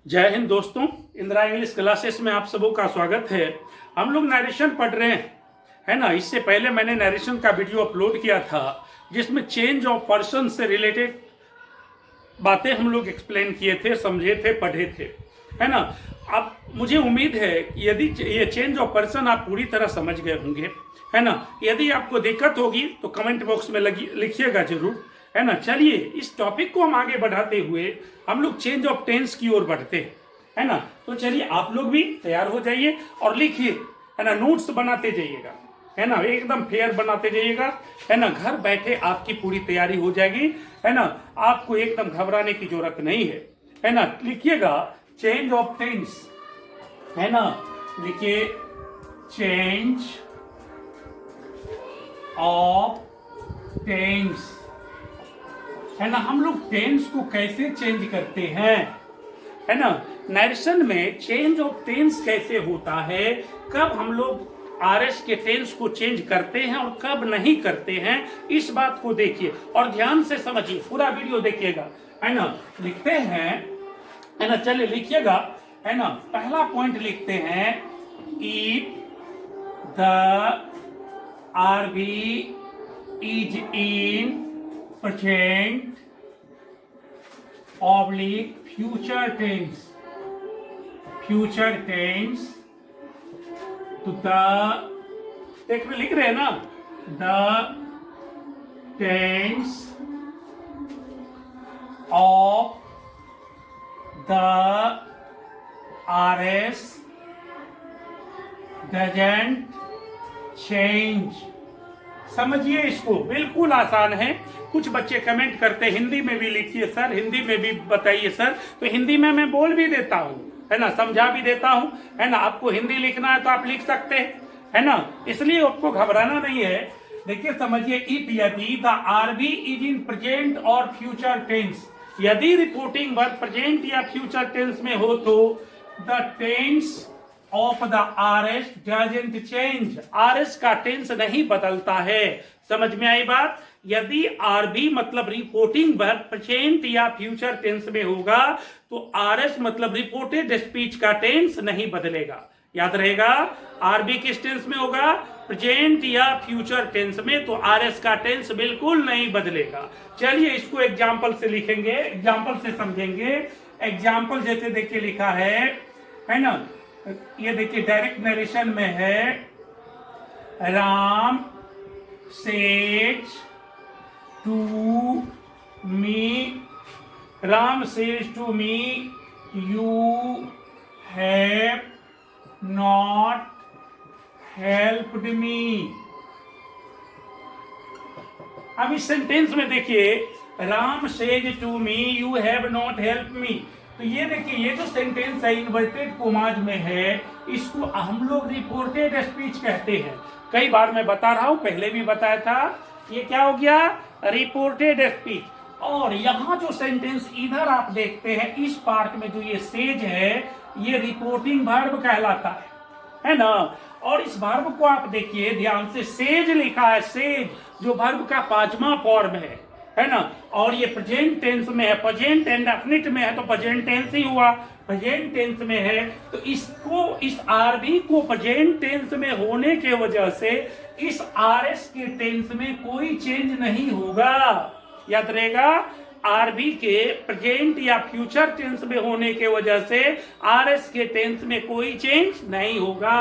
जय हिंद दोस्तों, Indira English classes में आप सबों का स्वागत है। हम लोग नरेशन पढ़ रहे हैं, है ना। इससे पहले मैंने नरेशन का वीडियो अपलोड किया था जिसमें चेंज ऑफ पर्सन से रिलेटेड बातें हम लोग एक्सप्लेन किए थे, समझे थे, पढ़े थे, है ना। अब मुझे उम्मीद है कि यदि ये चेंज ऑफ पर्सन आप पूरी तरह समझ गए होंगे, है ना। यदि आपको दिक्कत होगी तो कमेंट बॉक्स में लिखिएगा जरूर, है ना। चलिए इस टॉपिक को हम आगे बढ़ाते हुए हम लोग चेंज ऑफ टेंस की ओर बढ़ते हैं, है ना। तो चलिए आप लोग भी तैयार हो जाइए और लिखिए, है ना। नोट्स बनाते जाइएगा, है ना, एकदम फेयर बनाते जाइएगा, है ना। घर बैठे आपकी पूरी तैयारी हो जाएगी, है ना। आपको एकदम घबराने की जरूरत नहीं है ना। लिखिएगा चेंज ऑफ टेंस, है ना। लिखिए चेंज ऑफ टेंस, है ना। हम लोग टेंस को कैसे चेंज करते हैं, है ना। नरेशन में चेंज ऑफ टेंस कैसे होता है, कब हम लोग आरएस के टेंस को चेंज करते हैं और कब नहीं करते हैं, इस बात को देखिए और ध्यान से समझिए, पूरा वीडियो देखिएगा, है ना। लिखते हैं, है ना। चलिए लिखिएगा, है ना। पहला पॉइंट लिखते हैं, if the RB is in present oblique future tense तो देख में लिख रहे हैं ना, the tense of the RS doesn't change. समझिए इसको, बिल्कुल आसान है। कुछ बच्चे कमेंट करते हैं हिंदी में भी लिखिए सर, हिंदी में भी बताइए सर, तो हिंदी में मैं बोल भी देता हूँ, है ना, समझा भी देता हूँ, है ना। आपको हिंदी लिखना है तो आप लिख सकते हैं, है ना। इसलिए आपको घबराना नहीं है। देखिए समझिए, इफ यदि the RB is in present और फ्यूचर टेंस, यदि रिपोर्टिंग वर्ब प्रेजेंट या फ्यूचर टेंस में हो तो the tense of the RS doesn't change, RS का टेंस नहीं बदलता है। समझ में आई बात। यदि आरबी मतलब रिपोर्टिंग वर्ब प्रेजेंट या फ्यूचर टेंस में होगा तो आरएस मतलब रिपोर्टेड स्पीच का टेंस नहीं बदलेगा। याद रहेगा, आरबी किस टेंस में होगा, प्रेजेंट या फ्यूचर टेंस में, तो आरएस का टेंस बिल्कुल नहीं बदलेगा। चलिए इसको एग्जाम्पल से लिखेंगे, एग्जाम्पल से समझेंगे। एग्जाम्पल जैसे देखिए लिखा है ना। ये देखिए डायरेक्ट नरेशन में है, Ram says to me, Ram says to me you have not helped me. अब इस सेंटेंस में देखिए, Ram says to me you have not help me, तो ये देखिए ये जो सेंटेंस है इन्वर्टेड कोमाज में है, इसको हम लोग रिपोर्टेड स्पीच कहते हैं। कई बार मैं बता रहा हूं, पहले भी बताया था, ये क्या हो गया, रिपोर्टेड स्पीच। और यहाँ जो सेंटेंस इधर आप देखते हैं इस पार्ट में जो ये सेज है, ये रिपोर्टिंग वर्ब कहलाता है ना। और इस वर्ब को आप देखिए ध्यान से, सेज लिखा है, सेज जो वर्ब का 5वां फॉर्म है ना। और ये प्रेजेंट टेंस में है, प्रेजेंट इंडेफिनिट में है तो प्रेजेंट टेंस ही हुआ, प्रेजेंट टेंस में है तो इसको, इस आरबी को प्रेजेंट टेंस में होने के वजह से इस आरएस के टेंस में कोई चेंज नहीं होगा। याद रहेगा, आरबी के प्रेजेंट या फ्यूचर टेंस में होने के वजह से आरएस के टेंस में कोई चेंज नहीं होगा।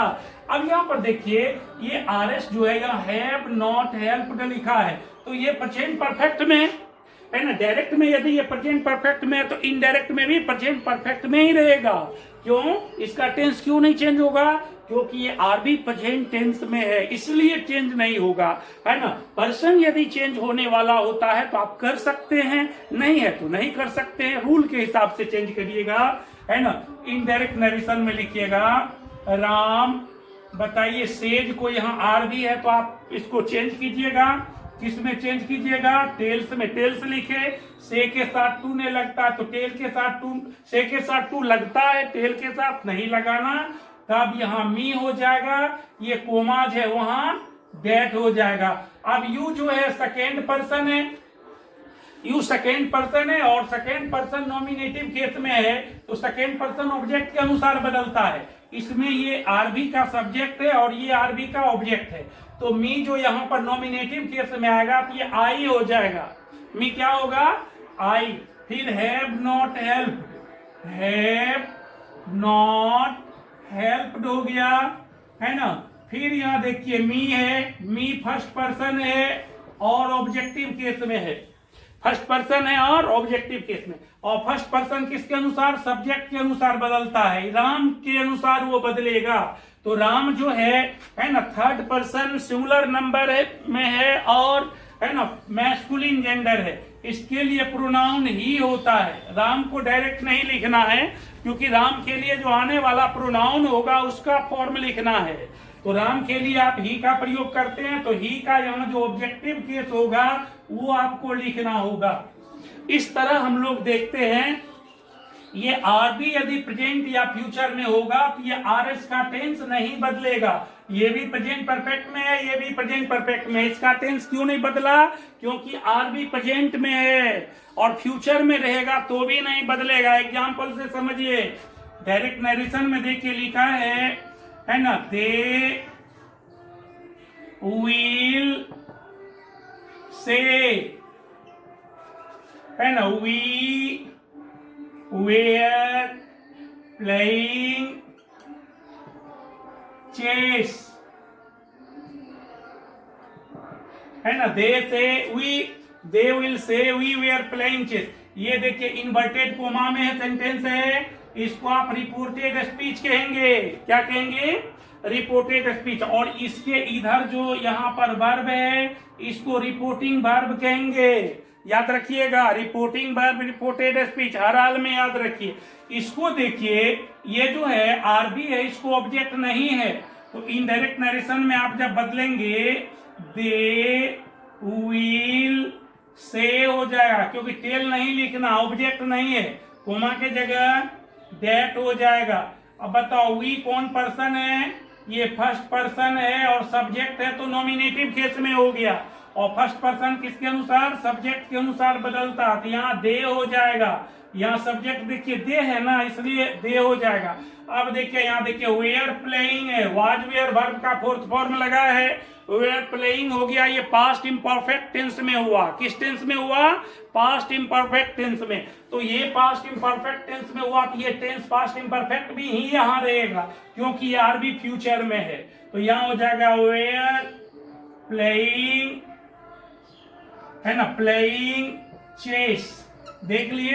अब यहाँ पर देखिए ये आरएस जो है यहाँ हैव नॉट हेल्प्ड लिखा है, तो ये प्रेजेंट परफेक्ट में है ना। डायरेक्ट में यदि ये प्रेजेंट परफेक्ट में है तो इनडायरेक्ट में भी प्रेजेंट परफेक्ट में ही रहेगा। क्यों, इसका टेंस क्यों नहीं चेंज होगा, क्योंकि ये आरबी प्रेजेंट टेंस में है, इसलिए चेंज नहीं होगा, है ना। पर्सन यदि चेंज होने वाला होता है तो आप कर सकते हैं, नहीं है तो नहीं कर सकते हैं, रूल के हिसाब से चेंज करिएगा, है ना। इनडायरेक्ट नरेशन में लिखिएगा, राम बताइए सेज को यहाँ आरबी है तो आप इसको चेंज कीजिएगा, किस में चेंज कीजिएगा, टेल्स में। टेल्स लिखे, से के साथ टू ने लगता तो टेल के साथ टू, से के साथ टू लगता है, टेल के साथ नहीं लगाना, तब यहाँ मी हो जाएगा, ये कोमाज है वहां दैट हो जाएगा। अब यू जो है सेकेंड पर्सन है, यू सेकेंड पर्सन है और सेकेंड पर्सन नॉमिनेटिव केस में है तो सेकेंड पर्सन ऑब्जेक्ट के अनुसार बदलता है। इसमें ये आरबी का सब्जेक्ट है और ये आरबी का ऑब्जेक्ट है। तो मी जो यहाँ पर नॉमिनेटिव केस में आएगा तो ये आई हो जाएगा। मी क्या होगा? आई। फिर have not helped, have not helped हो गया, है ना। फिर यहाँ देखिए मी है, मी फर्स्ट पर्सन है और ऑब्जेक्टिव केस में है। फर्स्ट पर्सन है और ऑब्जेक्टिव केस में। और फर्स्ट पर्सन किसके अनुसार? सब्जेक्ट के अनुसार बदलता है। राम के अनुसार वो बदलेगा। तो राम जो है ना, थर्ड पर्सन सिंगुलर नंबर में है और है ना मैस्कुलिन जेंडर है। इसके लिए प्रोनाउन ही होता है। राम को डायरेक्ट नहीं लिखना है क्योंकि राम के लिए जो आने वाला प्रोनाउन होगा उसका फॉर्म लिखना है। तो राम के लिए आप ही का प्रयोग करते हैं तो ही का यहाँ जो ऑब्जेक्टिव केस होगा वो आपको लिखना होगा। इस तरह हम लोग देखते हैं ये आरबी यदि प्रेजेंट या फ्यूचर में होगा तो ये आरएस का टेंस नहीं बदलेगा। ये भी प्रेजेंट परफेक्ट में है, ये भी प्रेजेंट परफेक्ट में है। इसका टेंस क्यों नहीं बदला? क्योंकि आरबी प्रेजेंट में है और फ्यूचर में रहेगा तो भी नहीं बदलेगा। एग्जांपल से समझिए, डायरेक्ट नरेशन में देखिए लिखा है ना, दे विल से, है ना, वी वेयर प्लेइंग चेस, है ना। They will say we were playing chess. ये देखिए इन्वर्टेड कोमा में है, सेंटेंस है। इसको आप रिपोर्टेड स्पीच कहेंगे। क्या कहेंगे? Reported speech. और इसके इधर जो यहाँ पर वर्ब है इसको रिपोर्टिंग वर्ब कहेंगे। याद रखिएगा, रिपोर्टिंग वर्ब, रिपोर्टेड स्पीच, हर हाल में याद रखिए। इसको देखिए, ये जो है आरबी है, इसको ऑब्जेक्ट नहीं है तो इनडायरेक्ट नरेशन में आप जब बदलेंगे दे विल से हो जाएगा क्योंकि टेल नहीं लिखना, ऑब्जेक्ट नहीं है। कोमा के जगह दैट हो जाएगा। अब बताओ वी कौन पर्सन है? ये फर्स्ट पर्सन है और सब्जेक्ट है तो नॉमिनेटिव केस में हो गया। और फर्स्ट पर्सन किसके अनुसार? सब्जेक्ट के अनुसार बदलता तो यहाँ दे हो जाएगा। यहाँ सब्जेक्ट देखिए दे है ना, इसलिए दे हो जाएगा। अब देखिए यहाँ देखिए वेयर प्लेइंग है, वाज वेयर वर्ब का फोर्थ फॉर्म लगा है, वेयर प्लेइंग हो गया। ये पास्ट इम्परफेक्ट टेंस में हुआ। किस टेंस में हुआ? पास्ट इम्परफेक्ट टेंस में। तो ये पास्ट इम्परफेक्ट टेंस में हुआ तो ये टेंस पास्ट इम्परफेक्ट भी ही यहाँ रहेगा क्योंकि ये आरबी फ्यूचर में है। तो यहाँ हो जाएगा वेयर प्लेइंग, है ना, प्लेइंग चेस। देख लिए,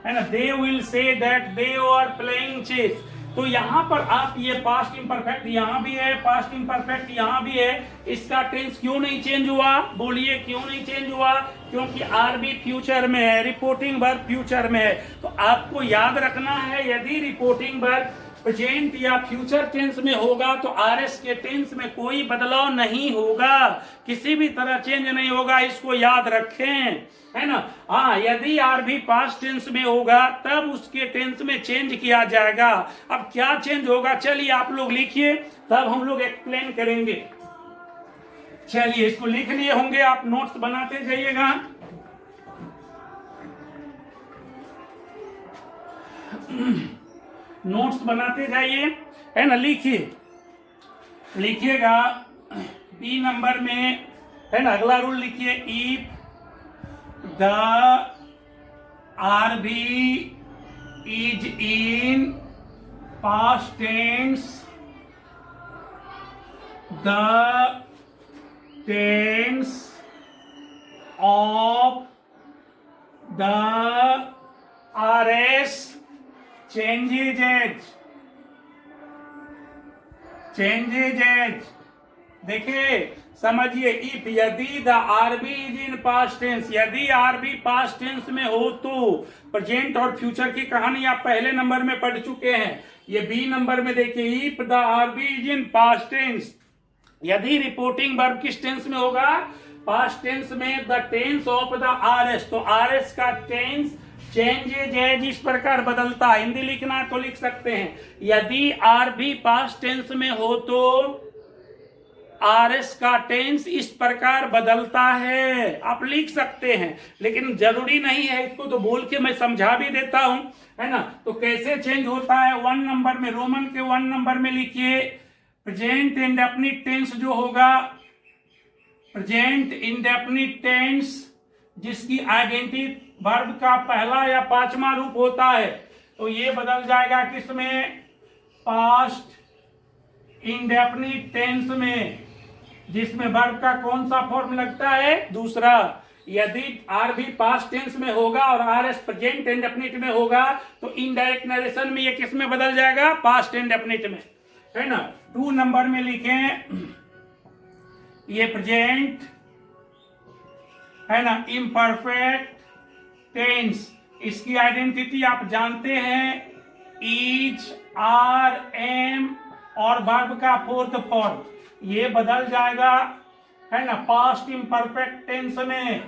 है ना, they will say that they are playing chess. तो यहाँ पर आप ये पास्ट इम्परफेक्ट यहाँ भी है, पास्ट इम्परफेक्ट यहाँ भी है। इसका टेंस क्यों नहीं चेंज हुआ? बोलिए क्यों नहीं चेंज हुआ? क्योंकि आरबी फ्यूचर में है, रिपोर्टिंग वर्ब फ्यूचर में है। तो आपको याद रखना है यदि रिपोर्टिंग वर्ब प्रेजेंट या फ्यूचर टेंस में होगा तो आरएस के टेंस में कोई बदलाव नहीं होगा, किसी भी तरह चेंज नहीं होगा। इसको याद रखें, है ना। हाँ, यदि आरबी पास्ट टेंस में होगा तब उसके टेंस में चेंज किया जाएगा। अब क्या चेंज होगा? चलिए आप लोग लिखिए, तब हम लोग एक्सप्लेन करेंगे। चलिए इसको लिख लिए होंगे, आप नोट्स बनाते जाइएगा। नोट्स बनाते जाइए, है ना। लिखिएगा बी नंबर में, है ना, अगला रूल लिखिए, if the RB is in past tense the tense of the RS changes as। देखिए समझिए, इफ यदि the RB is in past tense, यदि आरबी पास्ट टेंस में हो तो प्रेजेंट और फ्यूचर की कहानी आप पहले नंबर में पढ़ चुके हैं। ये बी नंबर में देखिए, if the RB is in past tense, यदि रिपोर्टिंग वर्ब किस टेंस में होगा? पास्ट टेंस में, the tense of the RS. तो आरएस का टेंस चेंजेज एज इस प्रकार बदलता है। हिंदी लिखना है तो लिख सकते हैं, यदि आरबी पास्ट टेंस में हो तो आरएस का टेंस इस प्रकार बदलता है। आप लिख सकते हैं, लेकिन जरूरी नहीं है, इसको तो बोल के मैं समझा भी देता हूं, है ना। तो कैसे चेंज होता है, 1 नंबर में, रोमन के 1 नंबर में लिखिए, प्रेजेंट इंडेफिनिट टेंस जो होगा, प्रेजेंट इंडेफिनिट टेंस जिसकी आइडेंटिटी वर्ब का पहला या पांचवा रूप होता है, तो ये बदल जाएगा किसमें, पास्ट इंडेफिनिट टेंस में, जिसमें वर्ब का कौन सा फॉर्म लगता है, दूसरा। यदि आर भी पास्ट टेंस में होगा और आर एस प्रेजेंट इंडेफिनिट में होगा, तो इनडायरेक्ट नरेशन में ये किस में बदल जाएगा, पास्ट इंडेफिनिट में, है ना। 2 नंबर में लिखें, ये प्रेजेंट है ना, इम्परफेक्ट टेंस, इसकी आइडेंटिटी आप जानते हैं, इज, आर, एम और वर्ब का फोर्थ फॉर्म, ये बदल जाएगा, है ना, पास्ट इम्परफेक्ट टेंस में,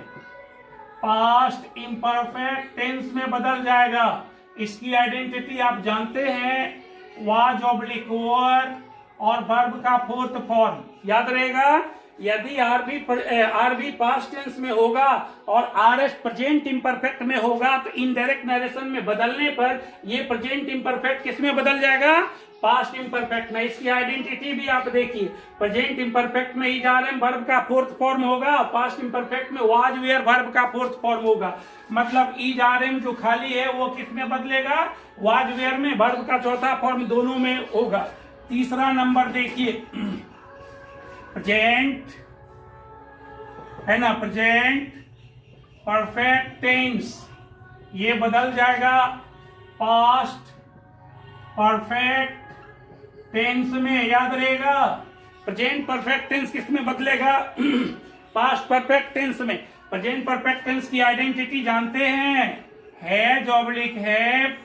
पास्ट इम्परफेक्ट टेंस में बदल जाएगा। इसकी आइडेंटिटी आप जानते हैं, वाज, ऑब्लिक वर और वर्ब का फोर्थ फॉर्म, याद रहेगा। यदि आर भी पास्ट टेंस में होगा और आर एस प्रेजेंट इम्परफेक्ट में होगा, तो इनडायरेक्ट नरेशन में बदलने पर ये प्रेजेंट इम्परफेक्ट किस में बदल जाएगा, पास्ट इम्परफेक्ट में। इसकी आइडेंटिटी भी आप देखिए, प्रेजेंट इम्परफेक्ट में इज, आर, एम वर्ब का फोर्थ फॉर्म होगा, पास्ट इम्परफेक्ट में वाज, वेयर वर्ब का फोर्थ फॉर्म होगा। मतलब इज, आर, एम जो खाली है वो किस में बदलेगा, वाज, वेयर में, वर्ब का चौथा फॉर्म दोनों में होगा। तीसरा नंबर देखिए, प्रेजेंट है ना, प्रेजेंट परफेक्ट टेंस, ये बदल जाएगा पास्ट परफेक्ट टेंस में, याद रहेगा। प्रेजेंट परफेक्ट टेंस किस में बदलेगा, पास्ट परफेक्ट टेंस में। प्रेजेंट परफेक्ट टेंस की आइडेंटिटी जानते हैं, हैज, ऑब्लिक हैव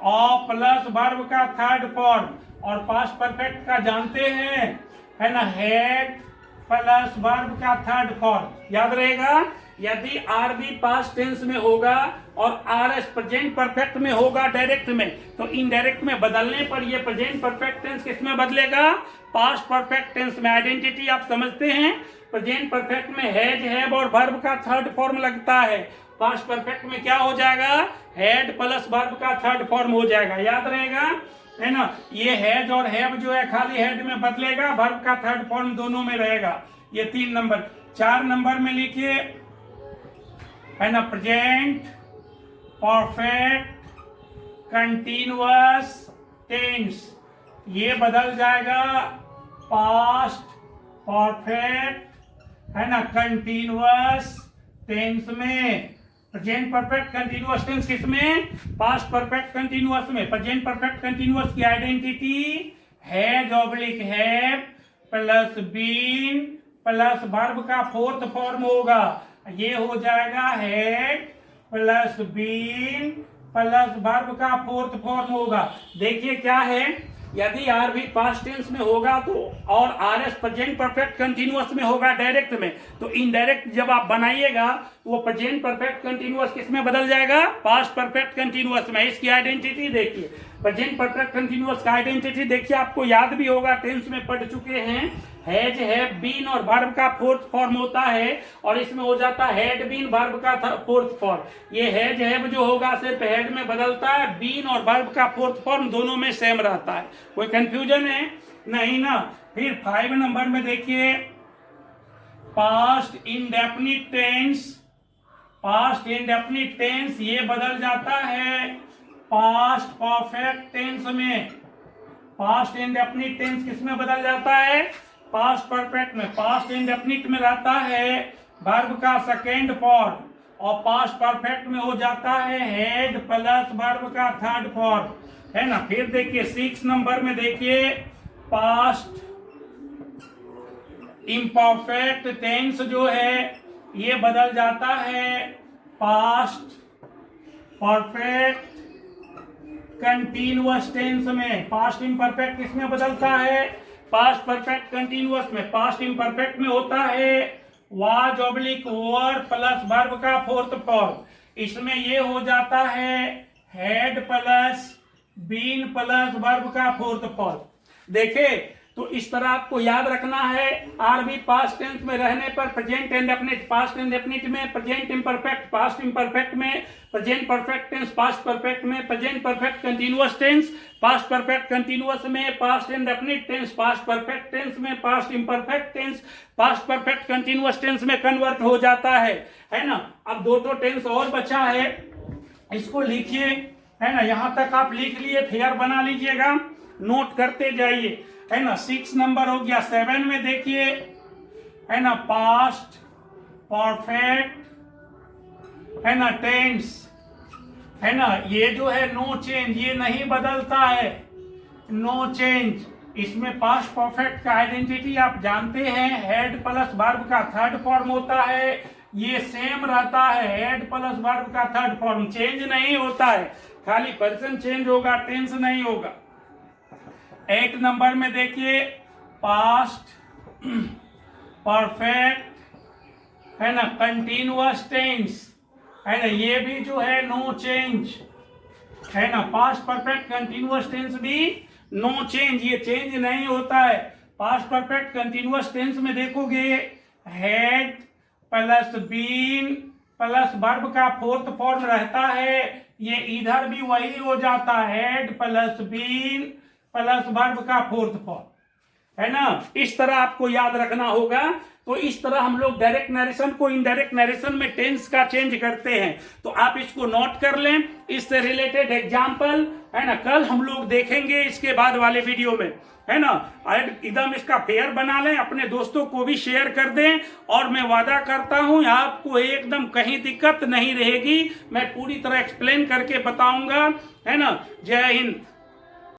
और प्लस वर्ब का थर्ड फॉर्म, और पास्ट परफेक्ट का जानते हैं, है ना, हैड प्लस वर्ब का थर्ड फॉर्म, याद रहेगा। यदि आर भी पास्ट टेंस में होगा और आर एस प्रेजेंट परफेक्ट में होगा डायरेक्ट में, तो इनडायरेक्ट में बदलने पर ये प्रेजेंट परफेक्ट टेंस किस में बदलेगा, पास्ट परफेक्ट टेंस में। आइडेंटिटी आप समझते हैं, प्रेजेंट परफेक्ट में हैज, हैव और वर्ब का थर्ड फॉर्म लगता है, पास्ट परफेक्ट में क्या हो जाएगा, हैड प्लस वर्ब का थर्ड फॉर्म हो जाएगा, याद रहेगा, है ना। ये हैज और हैव जो है खाली हेड में बदलेगा, वर्ब का थर्ड फॉर्म दोनों में रहेगा। ये 3 नंबर। 4 नंबर में लिखिए, है ना, प्रेजेंट परफेक्ट कंटिन्यूअस टेंस, ये बदल जाएगा पास्ट परफेक्ट, है ना, कंटिन्यूअस टेंस में। प्रेजेंट परफेक्ट कंटिन्यूअस टेंस किसमें, पास्ट परफेक्ट कंटिन्यूअस में। प्रेजेंट परफेक्ट कंटिन्यूअस की identity has, oblique have plus been plus verb का फोर्थ फॉर्म होगा, ये हो जाएगा had plus been plus verb का फोर्थ फॉर्म होगा। देखिए क्या है, यदि आर भी पास्ट टेंस में होगा तो, और R S present perfect continuous में होगा डायरेक्ट में, तो इनडायरेक्ट जब आप बनाइएगा वो प्रेजेंट परफेक्ट कंटिन्यूअस किस में बदल जाएगा, पास्ट परफेक्ट कंटिन्यूअस में। इसकी आइडेंटिटी देखिए, प्रेजेंट परफेक्ट कंटिन्यूअस का आइडेंटिटी देखिए, आपको याद भी होगा, टेंस में पढ़ चुके हैं, हैज, हैव, बीन और वर्ब का फोर्थ फॉर्म होता है, और इसमें हो जाता है हैड बीन वर्ब का फोर्थ फॉर्म। ये हैज, हैव जो होगा सिर्फ हैड में बदलता है, बीन और वर्ब का फोर्थ फॉर्म दोनों में सेम रहता है। कोई कंफ्यूजन है नहीं ना। फिर 5 नंबर में देखिए, past indefinite tense, past indefinite tense ये बदल जाता है पास्ट परफेक्ट टेंस में। पास्ट इंडेफिनिट टेंस किस में बदल जाता है, पास्ट परफेक्ट में। पास्ट इंडेफिनिट में रहता है वर्ब का सेकेंड फॉर्म, और पास्ट परफेक्ट में हो जाता है हेड प्लस वर्ब का थर्ड फॉर्म, है ना। फिर देखिए 6 नंबर में देखिए, पास्ट इम्परफेक्ट टेंस जो है ये बदल जाता है पास्ट परफेक्ट कंटिन्यूअस टेंस में। पास्ट इम्परफेक्ट किसमें बदलता है, पास्ट परफेक्ट कंटिन्यूअस में। पास्ट इम्परफेक्ट में होता है was, oblique were plus verb का फोर्थ फॉर्म, इसमें ये हो जाता है had plus been plus verb का फोर्थ फॉर्म। देखे तो इस तरह आपको याद रखना है। आर बी पास्ट टेंस में रहने पर प्रेजेंट इंडेफिनिट पास्ट इंडेफिनिट में, प्रेजेंट इम्परफेक्ट पास्ट इम्परफेक्ट में, present perfect tense past perfect में, present perfect continuous tense past perfect continuous में, past indefinite tense past perfect tense में, past imperfect tense past perfect continuous tense में convert हो जाता है ना। अब दो टेंस और बचा है, इसको लिखिए, है ना। यहां तक आप लिख लिए, फिर बना लीजिएगा, नोट करते जाइए, है ना। 6 नंबर हो गया। 7 में देखिए, है ना, पास्ट परफेक्ट, है ना, टेंस, है ना। ये जो है नो चेंज, ये नहीं बदलता है, नो चेंज। इसमें पास्ट परफेक्ट का आइडेंटिटी आप जानते हैं, हेड प्लस वर्ब का थर्ड फॉर्म होता है, ये सेम रहता है, हेड प्लस वर्ब का थर्ड फॉर्म, चेंज नहीं होता है, खाली पर्सन चेंज होगा, टेंस नहीं होगा। 8 नंबर में देखिए, पास्ट परफेक्ट, है ना, कंटिन्यूअस टेंस, है ना, ये भी जो है नो चेंज, है ना। पास्ट परफेक्ट कंटिन्यूअस टेंस भी नो चेंज, ये चेंज नहीं होता है। पास्ट परफेक्ट कंटिन्यूअस टेंस में देखोगे, had plus been plus verb का फोर्थ फॉर्म रहता है, ये इधर भी वही हो जाता है, had plus been plus verb का फोर्थ फॉर्म, है ना। इस तरह आपको याद रखना होगा। तो इस तरह हम लोग डायरेक्ट नरेशन को इनडायरेक्ट नरेशन में टेंस का चेंज करते हैं, तो आप इसको नोट कर लें। इससे रिलेटेड एग्जाम्पल, है ना, कल हम लोग देखेंगे इसके बाद वाले वीडियो में, है ना। एकदम इसका फेयर बना लें, अपने दोस्तों को भी शेयर कर दें, और मैं वादा करता हूं आपको एकदम कहीं दिक्कत नहीं रहेगी, मैं पूरी तरह एक्सप्लेन करके बताऊंगा, है ना। जय हिंद।